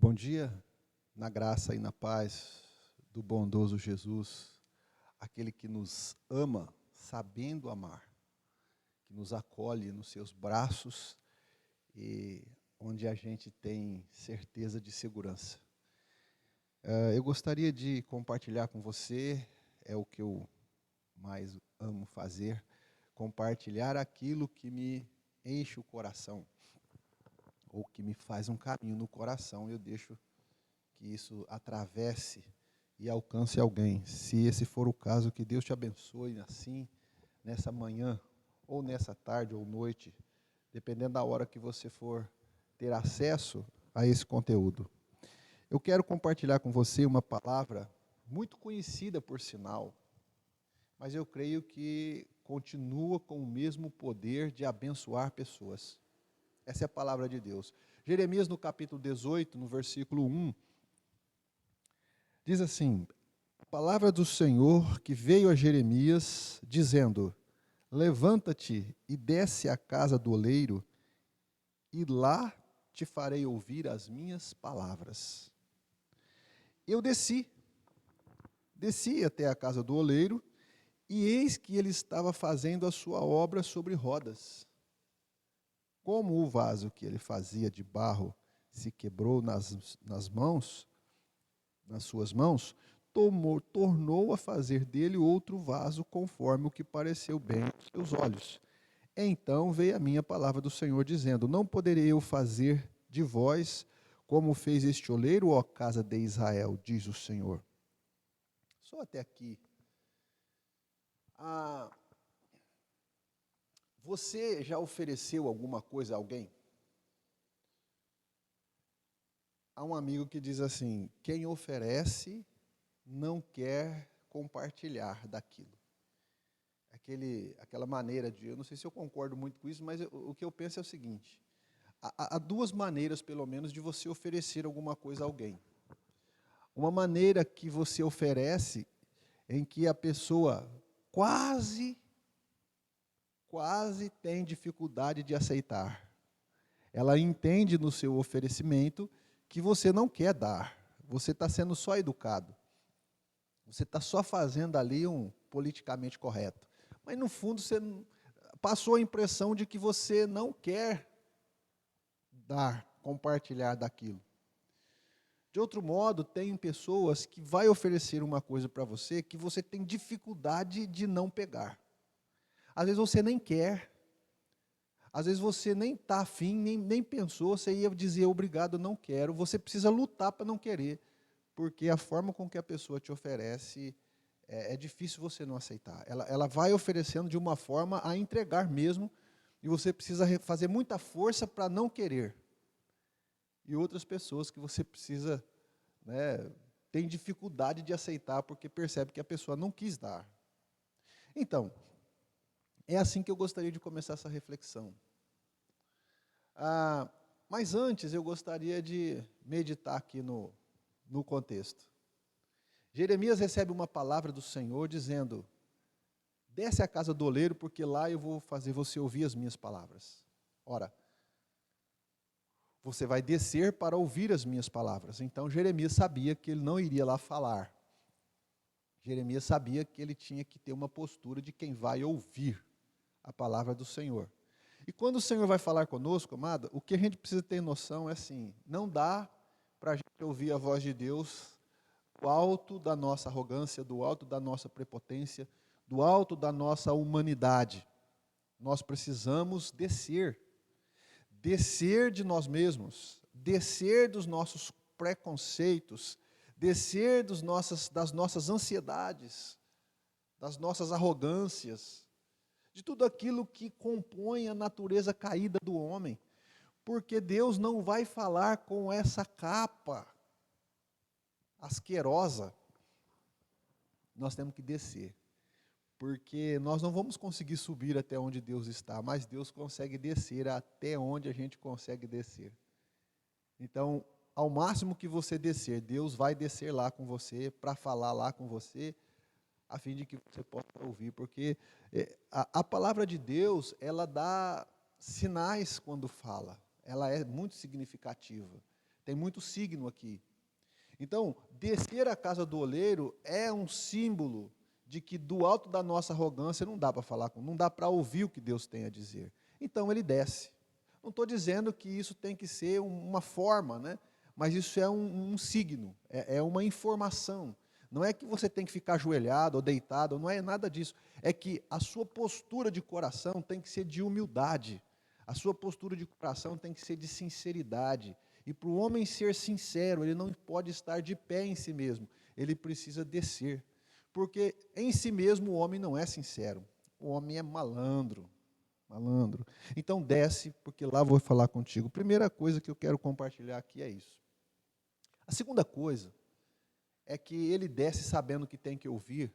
Bom dia, na graça e na paz do bondoso Jesus, aquele que nos ama, sabendo amar, que nos acolhe nos seus braços e onde a gente tem certeza de segurança. Eu gostaria de compartilhar com você, é o que eu mais amo fazer, compartilhar aquilo que me enche o coração, ou que me faz um caminho no coração, eu deixo que isso atravesse e alcance alguém. Se esse for o caso, que Deus te abençoe assim, nessa manhã, ou nessa tarde ou noite, dependendo da hora que você for ter acesso a esse conteúdo. Eu quero compartilhar com você uma palavra muito conhecida por sinal, mas eu creio que continua com o mesmo poder de abençoar pessoas. Essa é a palavra de Deus. Jeremias, no capítulo 18, no versículo 1, diz assim: a palavra do Senhor que veio a Jeremias, dizendo: levanta-te e desce à casa do oleiro, e lá te farei ouvir as minhas palavras. Eu desci até a casa do oleiro, e eis que ele estava fazendo a sua obra sobre rodas. Como o vaso que ele fazia de barro se quebrou nas suas mãos, tornou a fazer dele outro vaso conforme o que pareceu bem aos seus olhos. Então veio a minha palavra do Senhor, dizendo: não poderei eu fazer de vós como fez este oleiro, ó casa de Israel, diz o Senhor. Só até aqui. Você já ofereceu alguma coisa a alguém? Há um amigo que diz assim: quem oferece não quer compartilhar daquilo. Aquela maneira de, eu não sei se eu concordo muito com isso, mas o que eu penso é o seguinte: há duas maneiras, pelo menos, de você oferecer alguma coisa a alguém. Uma maneira que você oferece, em que a pessoa quase tem dificuldade de aceitar. Ela entende no seu oferecimento que você não quer dar, você está sendo só educado. Você está só fazendo ali um politicamente correto. Mas, no fundo, você passou a impressão de que você não quer dar, compartilhar daquilo. De outro modo, tem pessoas que vai oferecer uma coisa para você que você tem dificuldade de não pegar. Às vezes você nem quer, às vezes você nem está afim, nem pensou, você ia dizer obrigado, não quero. Você precisa lutar para não querer, porque a forma com que a pessoa te oferece é difícil você não aceitar. Ela vai oferecendo de uma forma a entregar mesmo, e você precisa fazer muita força para não querer. E outras pessoas que você precisa, tem dificuldade de aceitar, porque percebe que a pessoa não quis dar. Então, é assim que eu gostaria de começar essa reflexão. Mas antes eu gostaria de meditar aqui no contexto. Jeremias recebe uma palavra do Senhor dizendo: desce à casa do oleiro, porque lá eu vou fazer você ouvir as minhas palavras. Ora, você vai descer para ouvir as minhas palavras. Então Jeremias sabia que ele não iria lá falar. Jeremias sabia que ele tinha que ter uma postura de quem vai ouvir a palavra do Senhor. E quando o Senhor vai falar conosco, amado, o que a gente precisa ter noção é assim: não dá para a gente ouvir a voz de Deus do alto da nossa arrogância, do alto da nossa prepotência, do alto da nossa humanidade. Nós precisamos descer de nós mesmos, descer dos nossos preconceitos, descer das nossas ansiedades, das nossas arrogâncias, de tudo aquilo que compõe a natureza caída do homem, porque Deus não vai falar com essa capa asquerosa. Nós temos que descer, porque nós não vamos conseguir subir até onde Deus está, mas Deus consegue descer até onde a gente consegue descer. Então, ao máximo que você descer, Deus vai descer lá com você, para falar lá com você, a fim de que você possa ouvir, porque a palavra de Deus, ela dá sinais quando fala, ela é muito significativa. Tem muito signo aqui. Então, descer à casa do oleiro é um símbolo de que do alto da nossa arrogância não dá para falar, não dá para ouvir o que Deus tem a dizer. Então ele desce. Não estou dizendo que isso tem que ser uma forma, né? Mas isso é um signo, é uma informação. Não é que você tem que ficar ajoelhado ou deitado, não é nada disso. É que a sua postura de coração tem que ser de humildade. A sua postura de coração tem que ser de sinceridade. E para o homem ser sincero, ele não pode estar de pé em si mesmo. Ele precisa descer. Porque em si mesmo o homem não é sincero. O homem é malandro. Malandro. Então desce, porque lá vou falar contigo. Primeira coisa que eu quero compartilhar aqui é isso. A segunda coisa é que ele desce sabendo que tem que ouvir,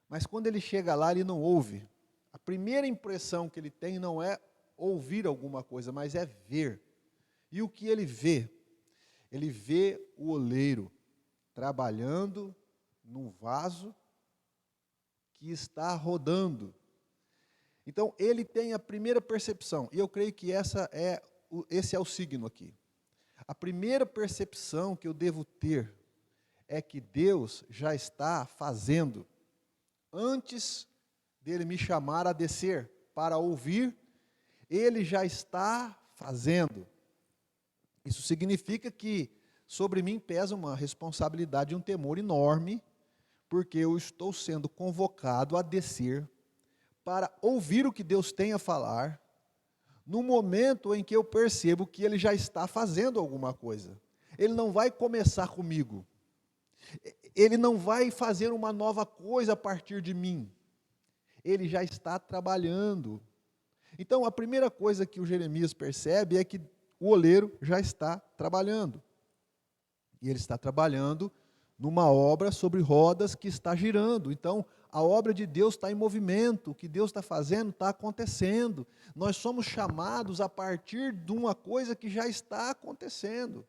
mas quando ele chega lá, ele não ouve. A primeira impressão que ele tem não é ouvir alguma coisa, mas é ver. E o que ele vê? Ele vê o oleiro trabalhando num vaso que está rodando. Então, ele tem a primeira percepção, e eu creio que esse é o signo aqui. A primeira percepção que eu devo ter é que Deus já está fazendo, antes dele me chamar a descer para ouvir, ele já está fazendo. Isso significa que sobre mim pesa uma responsabilidade, um temor enorme, porque eu estou sendo convocado a descer para ouvir o que Deus tem a falar, no momento em que eu percebo que Ele já está fazendo alguma coisa. Ele não vai começar comigo. Ele não vai fazer uma nova coisa a partir de mim. Ele já está trabalhando. Então, a primeira coisa que o Jeremias percebe é que o oleiro já está trabalhando. E ele está trabalhando numa obra sobre rodas que está girando. Então, a obra de Deus está em movimento, o que Deus está fazendo está acontecendo. Nós somos chamados a partir de uma coisa que já está acontecendo.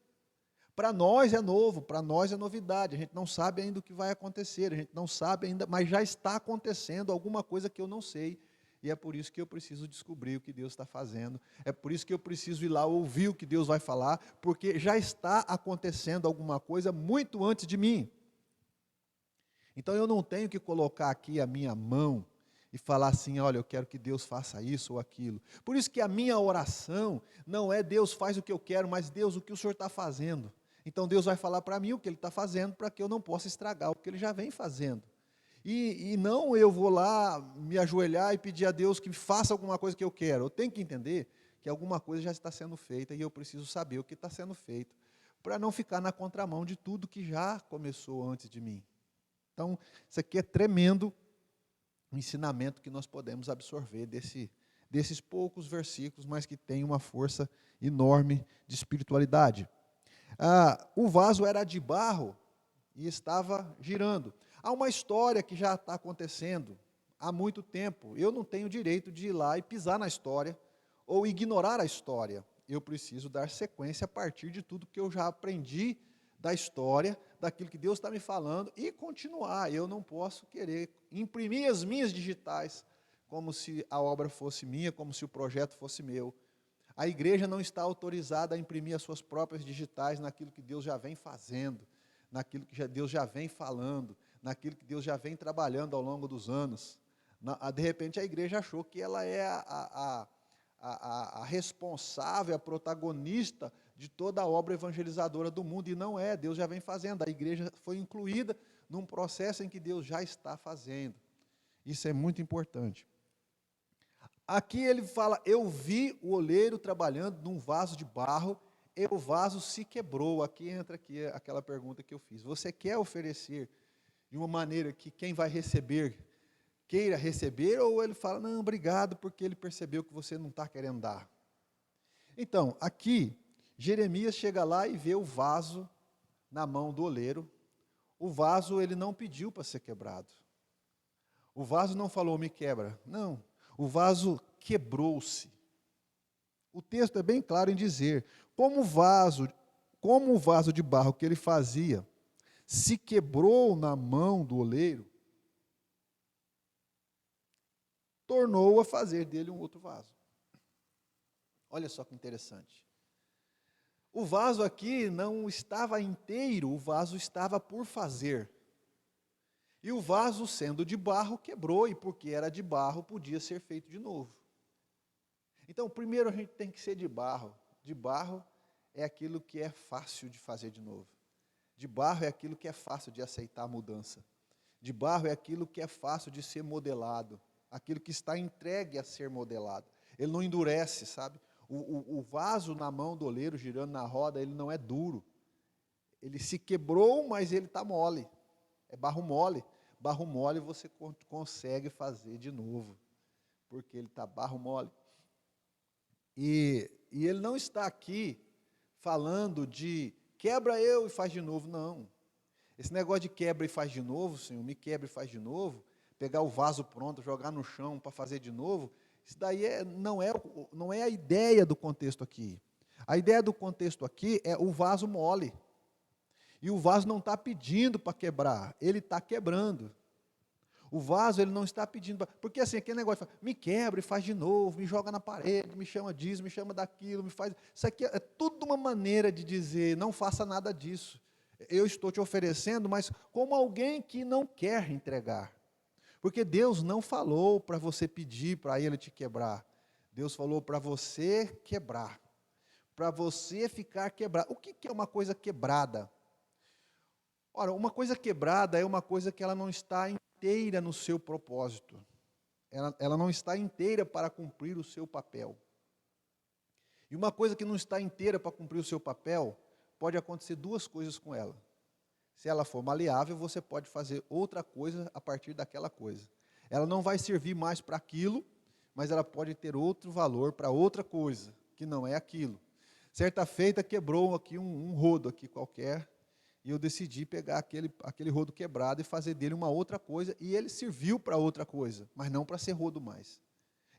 Para nós é novo, para nós é novidade, a gente não sabe ainda o que vai acontecer, a gente não sabe ainda, mas já está acontecendo alguma coisa que eu não sei. E é por isso que eu preciso descobrir o que Deus está fazendo. É por isso que eu preciso ir lá ouvir o que Deus vai falar, porque já está acontecendo alguma coisa muito antes de mim. Então eu não tenho que colocar aqui a minha mão e falar assim, olha, eu quero que Deus faça isso ou aquilo. Por isso que a minha oração não é Deus faz o que eu quero, mas Deus, o que o Senhor está fazendo. Então Deus vai falar para mim o que Ele está fazendo, para que eu não possa estragar o que Ele já vem fazendo. E não eu vou lá me ajoelhar e pedir a Deus que faça alguma coisa que eu quero. Eu tenho que entender que alguma coisa já está sendo feita e eu preciso saber o que está sendo feito, para não ficar na contramão de tudo que já começou antes de mim. Então, isso aqui é tremendo o ensinamento que nós podemos absorver desses poucos versículos, mas que tem uma força enorme de espiritualidade. O vaso era de barro e estava girando. Há uma história que já está acontecendo há muito tempo. Eu não tenho direito de ir lá e pisar na história ou ignorar a história. Eu preciso dar sequência a partir de tudo que eu já aprendi da história, daquilo que Deus está me falando e continuar. Eu não posso querer imprimir as minhas digitais como se a obra fosse minha, como se o projeto fosse meu. A igreja não está autorizada a imprimir as suas próprias digitais naquilo que Deus já vem fazendo, naquilo que Deus já vem falando, naquilo que Deus já vem trabalhando ao longo dos anos. De repente a igreja achou que ela é a responsável, a protagonista de toda a obra evangelizadora do mundo, e não é, Deus já vem fazendo, a igreja foi incluída num processo em que Deus já está fazendo. Isso é muito importante. Aqui ele fala, eu vi o oleiro trabalhando num vaso de barro, e o vaso se quebrou. Aqui entra aquela pergunta que eu fiz. Você quer oferecer de uma maneira que quem vai receber queira receber, ou ele fala, não, obrigado, porque ele percebeu que você não está querendo dar? Então, aqui, Jeremias chega lá e vê o vaso na mão do oleiro. O vaso ele não pediu para ser quebrado. O vaso não falou, me quebra. Não, o vaso quebrou-se. O texto é bem claro em dizer, como o vaso de barro que ele fazia se quebrou na mão do oleiro, tornou a fazer dele um outro vaso. Olha só que interessante. O vaso aqui não estava inteiro, o vaso estava por fazer. E o vaso, sendo de barro, quebrou, e porque era de barro, podia ser feito de novo. Então, primeiro a gente tem que ser de barro. De barro é aquilo que é fácil de fazer de novo. De barro é aquilo que é fácil de aceitar a mudança. De barro é aquilo que é fácil de ser modelado. Aquilo que está entregue a ser modelado. Ele não endurece, sabe? O vaso na mão do oleiro, girando na roda, ele não é duro. Ele se quebrou, mas ele está mole. É barro mole. Barro mole você consegue fazer de novo. Porque ele está barro mole. E ele não está aqui falando de quebra eu e faz de novo, não. Esse negócio de quebra e faz de novo, Senhor, me quebra e faz de novo, pegar o vaso pronto, jogar no chão para fazer de novo, isso daí não é a ideia do contexto aqui. A ideia do contexto aqui é o vaso mole. E o vaso não está pedindo para quebrar, ele está quebrando. O vaso, ele não está pedindo, porque assim, aquele negócio, me quebra e faz de novo, me joga na parede, me chama disso, me chama daquilo, me faz... Isso aqui é tudo uma maneira de dizer, não faça nada disso. Eu estou te oferecendo, mas como alguém que não quer entregar. Porque Deus não falou para você pedir para Ele te quebrar. Deus falou para você quebrar. Para você ficar quebrado. O que é uma coisa quebrada? Ora, uma coisa quebrada é uma coisa que ela não está inteira no seu propósito. Ela não está inteira para cumprir o seu papel. E uma coisa que não está inteira para cumprir o seu papel, pode acontecer duas coisas com ela. Se ela for maleável, você pode fazer outra coisa a partir daquela coisa. Ela não vai servir mais para aquilo, mas ela pode ter outro valor para outra coisa, que não é aquilo. Certa feita quebrou aqui um rodo aqui qualquer, e eu decidi pegar aquele rodo quebrado e fazer dele uma outra coisa, e ele serviu para outra coisa, mas não para ser rodo mais.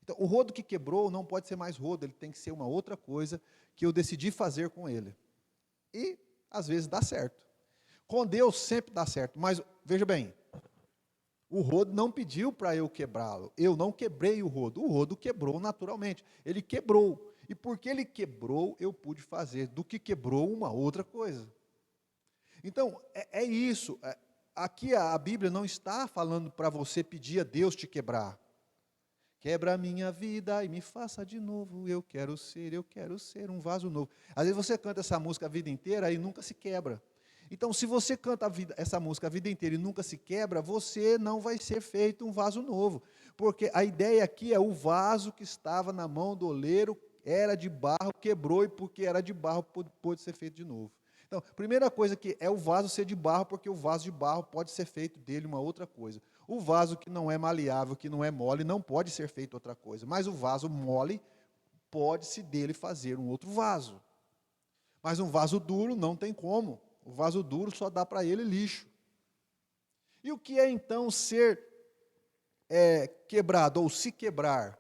Então, o rodo que quebrou não pode ser mais rodo, ele tem que ser uma outra coisa que eu decidi fazer com ele. E, às vezes, dá certo. Com Deus sempre dá certo, mas, veja bem, o rodo não pediu para eu quebrá-lo, eu não quebrei o rodo quebrou naturalmente, ele quebrou, e porque ele quebrou, eu pude fazer do que quebrou uma outra coisa. Então, é isso. Aqui a Bíblia não está falando para você pedir a Deus te quebrar. Quebra a minha vida e me faça de novo. Eu quero ser um vaso novo. Às vezes você canta essa música a vida inteira e nunca se quebra. Então, se você canta essa música a vida inteira e nunca se quebra, você não vai ser feito um vaso novo. Porque a ideia aqui é o vaso que estava na mão do oleiro, era de barro, quebrou, e porque era de barro, pôde ser feito de novo. Então, primeira coisa que é o vaso ser de barro, porque o vaso de barro pode ser feito dele uma outra coisa. O vaso que não é maleável, que não é mole, não pode ser feito outra coisa. Mas o vaso mole, pode-se dele fazer um outro vaso. Mas um vaso duro não tem como. O vaso duro só dá para ele lixo. E o que é então ser quebrado ou se quebrar?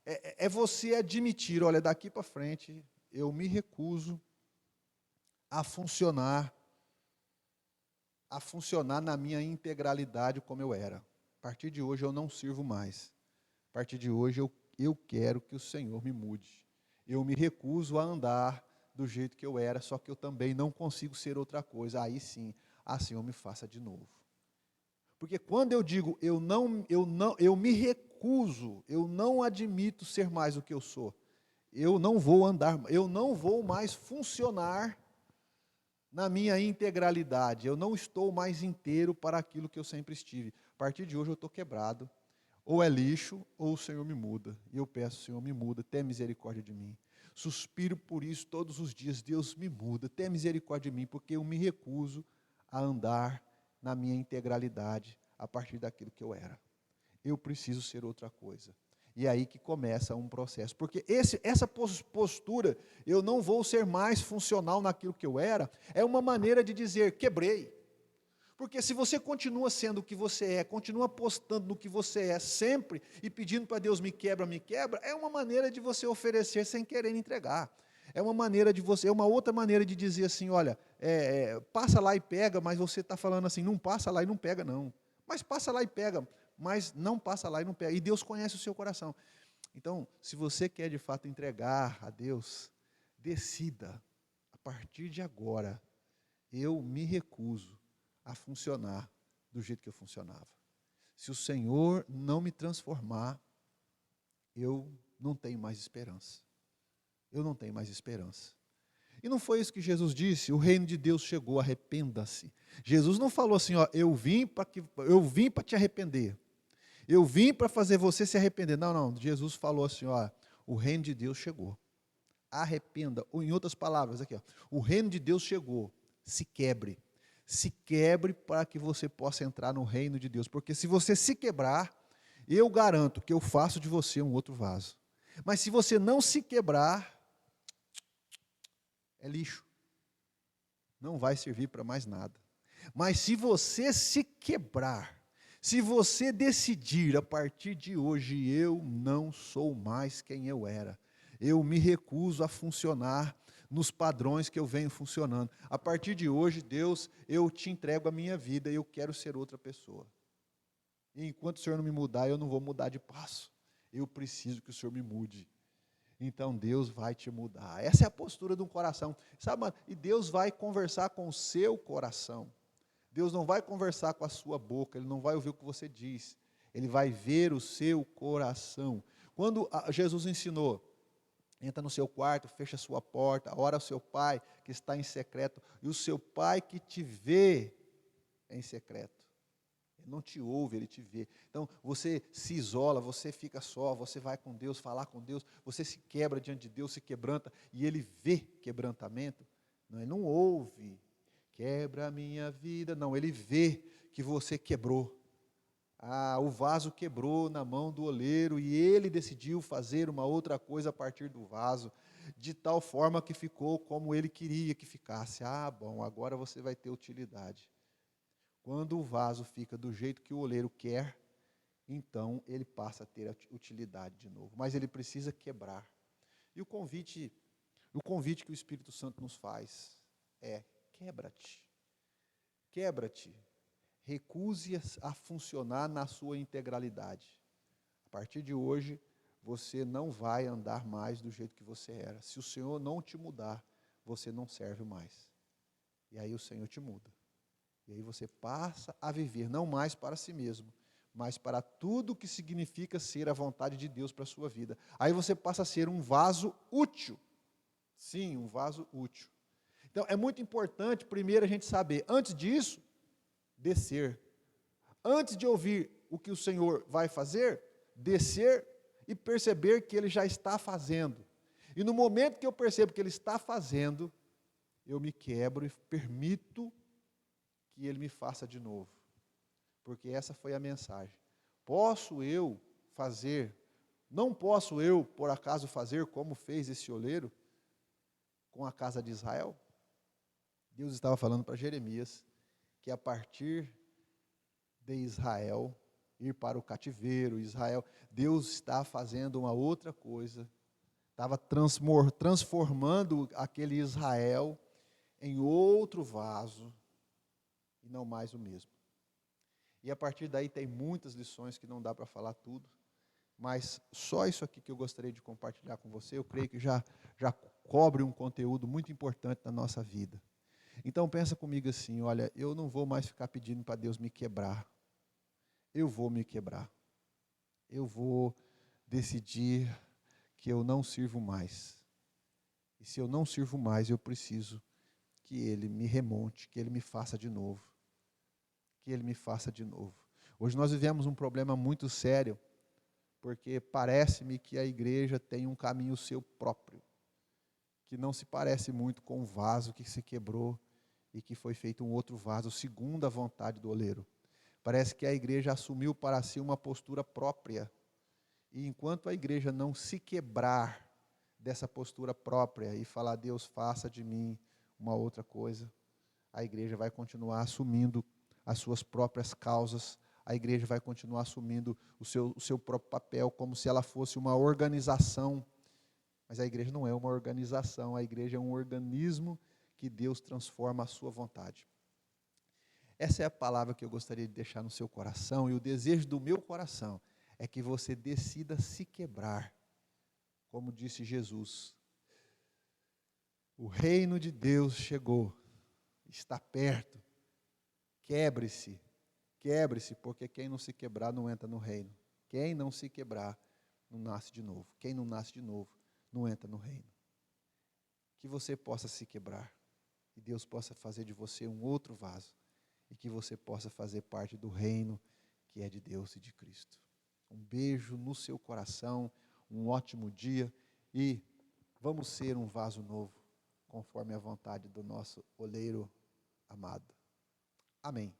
É você admitir, olha, daqui para frente eu me recuso a funcionar na minha integralidade como eu era. A partir de hoje eu não sirvo mais. A partir de hoje eu quero que o Senhor me mude. Eu me recuso a andar do jeito que eu era, só que eu também não consigo ser outra coisa. Aí sim, Senhor, me faça de novo. Porque quando eu digo eu me recuso, eu não admito ser mais o que eu sou. Eu não vou andar, eu não vou mais funcionar na minha integralidade. Eu não estou mais inteiro para aquilo que eu sempre estive. A partir de hoje eu estou quebrado. Ou é lixo, ou o Senhor me muda. E eu peço, Senhor, me muda, tenha misericórdia de mim. Suspiro por isso todos os dias, Deus me muda, tenha misericórdia de mim, porque eu me recuso a andar na minha integralidade a partir daquilo que eu era. Eu preciso ser outra coisa. E é aí que começa um processo. Porque essa postura, eu não vou ser mais funcional naquilo que eu era, é uma maneira de dizer, quebrei. Porque se você continua sendo o que você é, continua apostando no que você é sempre, e pedindo para Deus me quebra, é uma maneira de você oferecer sem querer entregar. É uma outra maneira de dizer assim, olha, passa lá e pega, mas você está falando assim, não passa lá e não pega não. Mas passa lá e pega, mas não passa lá e não pega. E Deus conhece o seu coração. Então, se você quer de fato entregar a Deus, decida. partir de agora, eu me recuso a funcionar do jeito que eu funcionava. Se o Senhor não me transformar, eu não tenho mais esperança. Eu não tenho mais esperança. E não foi isso que Jesus disse, o reino de Deus chegou, arrependa-se. Jesus não falou assim, ó, eu vim para te arrepender. Eu vim para fazer você se arrepender. Não, não, Jesus falou assim, ó, o reino de Deus chegou. Arrependa, ou em outras palavras, aqui, ó, o reino de Deus chegou, se quebre. Se quebre para que você possa entrar no reino de Deus. Porque se você se quebrar, eu garanto que eu faço de você um outro vaso. Mas se você não se quebrar, é lixo. Não vai servir para mais nada. Mas se você se quebrar, se você decidir a partir de hoje, eu não sou mais quem eu era. Eu me recuso a funcionar nos padrões que eu venho funcionando. A partir de hoje, Deus, eu te entrego a minha vida e eu quero ser outra pessoa. E enquanto o Senhor não me mudar, eu não vou mudar de passo. Eu preciso que o Senhor me mude. Então Deus vai te mudar. Essa é a postura de um coração. Sabe, mano? E Deus vai conversar com o seu coração. Deus não vai conversar com a sua boca, Ele não vai ouvir o que você diz. Ele vai ver o seu coração. Quando Jesus ensinou, entra no seu quarto, fecha a sua porta, ora ao seu pai que está em secreto, e o seu pai que te vê em secreto. Ele não te ouve, ele te vê. Então, você se isola, você fica só, você vai com Deus, falar com Deus, você se quebra diante de Deus, se quebranta, e ele vê quebrantamento. Não, ele não ouve, quebra a minha vida. Não, ele vê que você quebrou. O vaso quebrou na mão do oleiro, e ele decidiu fazer uma outra coisa a partir do vaso, de tal forma que ficou como ele queria que ficasse. Bom, agora você vai ter utilidade. Quando o vaso fica do jeito que o oleiro quer, então ele passa a ter utilidade de novo. Mas ele precisa quebrar. E o convite que o Espírito Santo nos faz é: quebra-te. Quebra-te. Recuse a funcionar na sua integralidade. A partir de hoje, você não vai andar mais do jeito que você era. Se o Senhor não te mudar, você não serve mais. E aí o Senhor te muda. E aí você passa a viver não mais para si mesmo, mas para tudo que significa ser a vontade de Deus para a sua vida. Aí você passa a ser um vaso útil. Sim, um vaso útil. Então é muito importante, primeiro, a gente saber, antes disso, descer. Antes de ouvir o que o Senhor vai fazer, descer e perceber que Ele já está fazendo. E no momento que eu percebo que Ele está fazendo, eu me quebro e permito que Ele me faça de novo. Porque essa foi a mensagem. Posso eu fazer, não posso eu, por acaso, fazer como fez esse oleiro com a casa de Israel? Deus estava falando para Jeremias que a partir de Israel ir para o cativeiro, Deus está fazendo uma outra coisa, estava transformando aquele Israel em outro vaso, e não mais o mesmo. E a partir daí tem muitas lições que não dá para falar tudo, mas só isso aqui que eu gostaria de compartilhar com você, eu creio que já cobre um conteúdo muito importante na nossa vida. Então pensa comigo assim, olha, eu não vou mais ficar pedindo para Deus me quebrar. Eu vou me quebrar. Eu vou decidir que eu não sirvo mais. E se eu não sirvo mais, eu preciso que Ele me remonte, que Ele me faça de novo. Que Ele me faça de novo. Hoje nós vivemos um problema muito sério, porque parece-me que a igreja tem um caminho seu próprio, que não se parece muito com o vaso que se quebrou e que foi feito um outro vaso, segundo a vontade do oleiro. Parece que a igreja assumiu para si uma postura própria, e enquanto a igreja não se quebrar dessa postura própria e falar, Deus, faça de mim uma outra coisa, a igreja vai continuar assumindo as suas próprias causas, a igreja vai continuar assumindo o seu próprio papel, como se ela fosse uma organização. Mas a igreja não é uma organização, a igreja é um organismo que Deus transforma à sua vontade. Essa é a palavra que eu gostaria de deixar no seu coração, e o desejo do meu coração é que você decida se quebrar, como disse Jesus. O reino de Deus chegou, está perto. Quebre-se, quebre-se, porque quem não se quebrar não entra no reino. Quem não se quebrar não nasce de novo. Quem não nasce de novo não entra no reino. Que você possa se quebrar, que Deus possa fazer de você um outro vaso, e que você possa fazer parte do reino que é de Deus e de Cristo. Um beijo no seu coração, um ótimo dia, e vamos ser um vaso novo, conforme a vontade do nosso oleiro amado. Amém.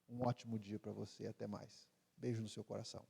Um ótimo dia para você, até mais. Beijo no seu coração.